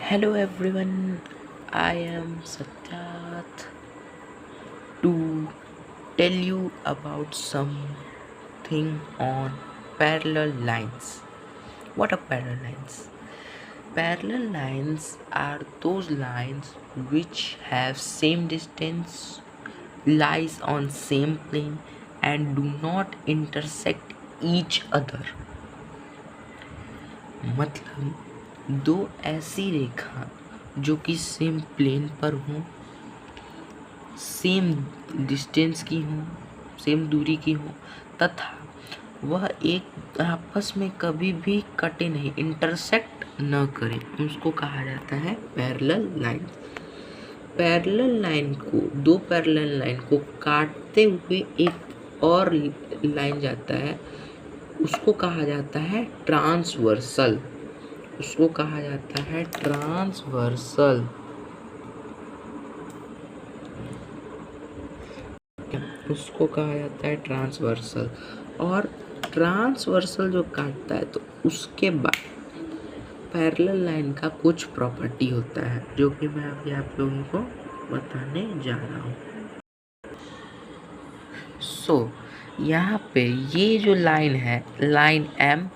Hello everyone, I am Satyat to tell you about something on parallel lines. What are parallel lines? Parallel lines are those lines which have same distance, lies on same plane and do not intersect each other. मतलब दो ऐसी रेखा जो कि same plane पर हों, same distance की हों, same दूरी की हों तथा वह एक आपस में कभी भी कटे नहीं, इंटरसेक्ट न करें, उसको कहा जाता है पैरेलल लाइन। पैरेलल लाइन को, दो पैरेलल लाइन को काटते हुए एक और लाइन जाता है, उसको कहा जाता है ट्रांसवर्सल। उसको कहा जाता है ट्रांसवर्सल। उसको कहा जाता है ट्रांसवर्सल। और ट्रांसवर्सल जो काटता है तो उसके बाद पैरेलल लाइन का कुछ प्रॉपर्टी होता है जो कि मैं अभी आप लोगों को बताने जा रहा हूँ। यहाँ पे ये जो लाइन है, लाइन M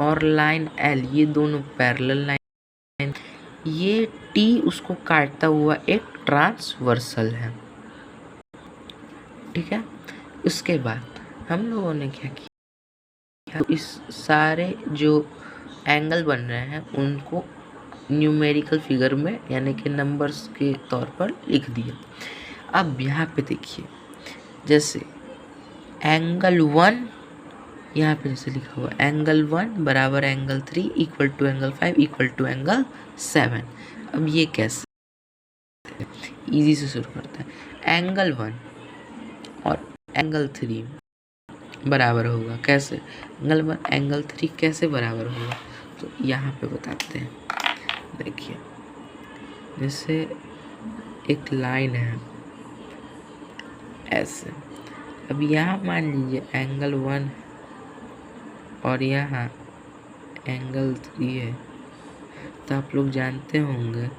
और लाइन L, ये दोनों पैरेलल लाइन, ये T उसको काटता हुआ एक ट्रांसवर्सल है। ठीक है, उसके बाद हम लोगों ने क्या किया, इस सारे जो एंगल बन रहे हैं उनको न्यूमेरिकल फिगर में यानी कि नंबर्स के तौर पर लिख दिया। अब यहाँ पे देखिए, जैसे एंगल 1 यहाँ पे जैसे लिखा हुआ एंगल 1 बराबर angle 3 equal to angle 5 equal to angle 7। अब ये कैसे, इजी से शुरू करते हैं। एंगल 1 और एंगल 3 बराबर होगा कैसे, एंगल 1 एंगल 3 कैसे बराबर होगा, तो यहाँ पे बताते हैं। देखिए, जैसे एक लाइन है ऐसे, अब यहाँ मान लीजिए एंगल 1 और यहाँ एंगल 3 है, तो आप लोग जानते होंगे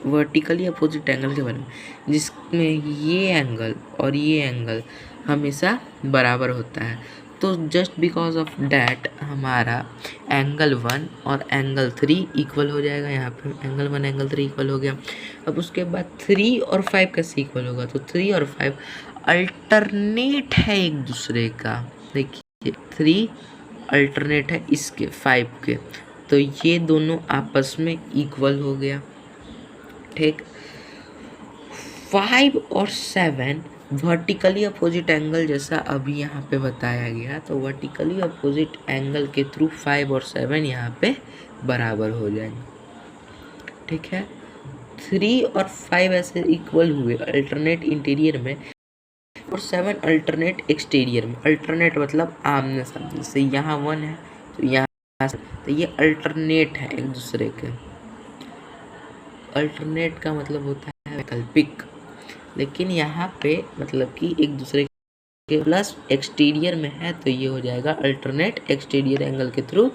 वर्टिकली अपोजिट एंगल के बारे में, जिसमें ये एंगल और ये एंगल हमेशा बराबर होता है। तो जस्ट बिकॉज ऑफ डैट हमारा एंगल 1 और एंगल 3 इक्वल हो जाएगा। यहाँ पे एंगल 1 एंगल 3 इक्वल हो गया। अब उसके बाद 3 और 5 कैसे इक्वल होगा, तो 3 और 5 अल्टरनेट है एक दूसरे का। देखिए 3 अल्टरनेट है इसके 5 के, तो ये दोनों आपस में इक्वल हो गया। ठीक, 5 और 7 वर्टिकली अपोजिट एंगल जैसा अभी यहाँ पे बताया गया, तो वर्टिकली अपोजिट एंगल के थ्रू 5 और 7 यहाँ पे बराबर हो जाएंगे। ठीक है, 3 और 5 ऐसे इक्वल हुए अल्टरनेट इंटीरियर में और 7 अल्टरनेट एक्सटीरियर में। अल्टरनेट मतलब आमने सामने, जैसे यहाँ 1 है तो यहाँ, तो ये अल्टरनेट है एक दूसरे के। अल्टरनेट का मतलब होता है वैकल्पिक, लेकिन यहाँ पे मतलब कि एक दूसरे के प्लस एक्सटीरियर में है, तो ये हो जाएगा अल्टरनेट एक्सटीरियर एंगल के through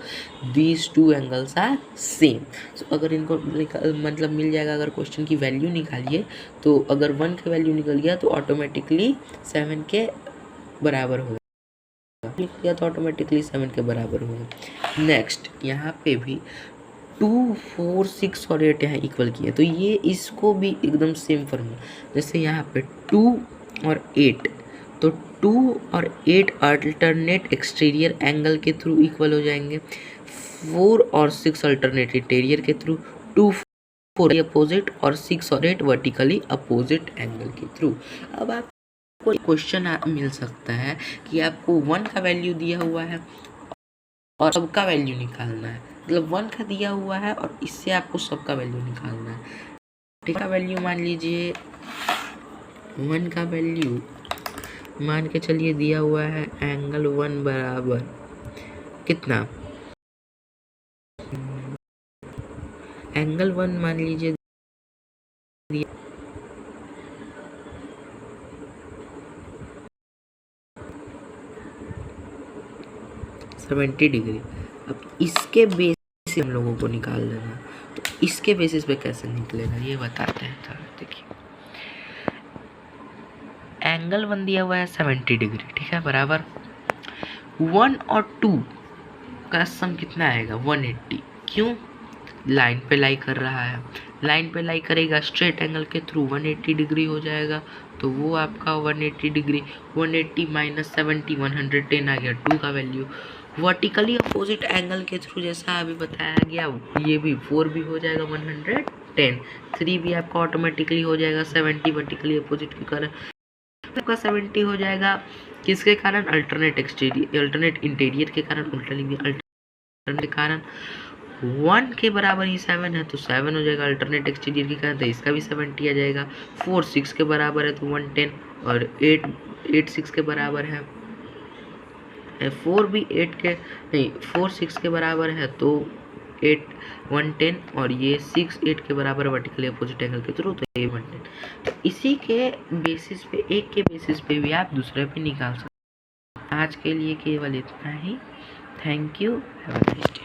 these two angles are same. So अगर इनको मतलब मिल जाएगा, अगर क्वेश्चन की वैल्यू निकालिए तो अगर 1 की वैल्यू निकल गया तो ऑटोमेटिकली 7 के बराबर होगा, निकल तो ऑटोमेटिकली 7 के बराबर होगा। नेक्स्ट यहाँ पे भी 2, 4, 6 और 8 यहाँ इक्वल किए, तो ये इसको भी एकदम सेम फॉर्मूला, जैसे यहाँ पे 2 और 8, तो 2 और 8 अल्टरनेट एक्सटीरियर एंगल के थ्रू इक्वल हो जाएंगे। 4 और 6 अल्टरनेट इंटीरियर के थ्रू, 2, 4 अपोजिट और 6 और 8 वर्टिकली अपोजिट एंगल के थ्रू। अब आपको क्वेश्चन मिल सकता है कि आपको 1 का वैल्यू दिया हुआ है और सबका वैल्यू निकालना है, मतलब 1 का दिया हुआ है और इससे आपको सबका वैल्यू निकालना है। ठीक है, वैल्यू मान लीजिए 1 का वैल्यू मान के चलिए दिया हुआ है एंगल 1 बराबर कितना, एंगल 1 मान लीजिए 70 डिग्री। अब इसके बेसिस हम लोगों को निकाल लेना, तो इसके बेसिस पे कैसे निकलेगा ये बताते हैं। तो देखिए एंगल 1 दिया हुआ है 70 डिग्री, ठीक है, बराबर 1 और 2 का सम कितना आएगा 180। क्यों? लाइन पे लाई कर रहा है, लाइन पे लाई करेगा स्ट्रेट एंगल के थ्रू 180 डिग्री हो जाएगा, तो वो आपका 180 डिग्री 180 माइनस 70 110 आ गया 2 का वैल्यू। वर्टिकली अपोजिट एंगल के थ्रू जैसा अभी बताया गया, ये भी 4 भी हो जाएगा 110, 3 भी आपका ऑटोमेटिकली हो जाएगा 70 वर्टिकली अपोजिट के कारण आपका 70 हो जाएगा। किसके कारण? अल्टरनेट इंटीरियर के कारण, अल्टरनेट के कारण 1 के बराबर ही 7 है तो 7 हो जाएगा, अल्टरनेट एक्सटीरियर के कारण तो इसका भी 70 आ जाएगा। 4 6 के बराबर है तो 110, और 8 6 के बराबर है, 4 भी 8 के नहीं 4 6 के बराबर है तो 8 110, और ये 6 8 के बराबर वर्टिकली अपोजिट एंगल के थ्रू, तो ये 110। तो इसी के बेसिस पे, एक के बेसिस पे भी आप दूसरे पे निकाल सकते हैं। आज के लिए केवल इतना ही। Thank you, have a nice day.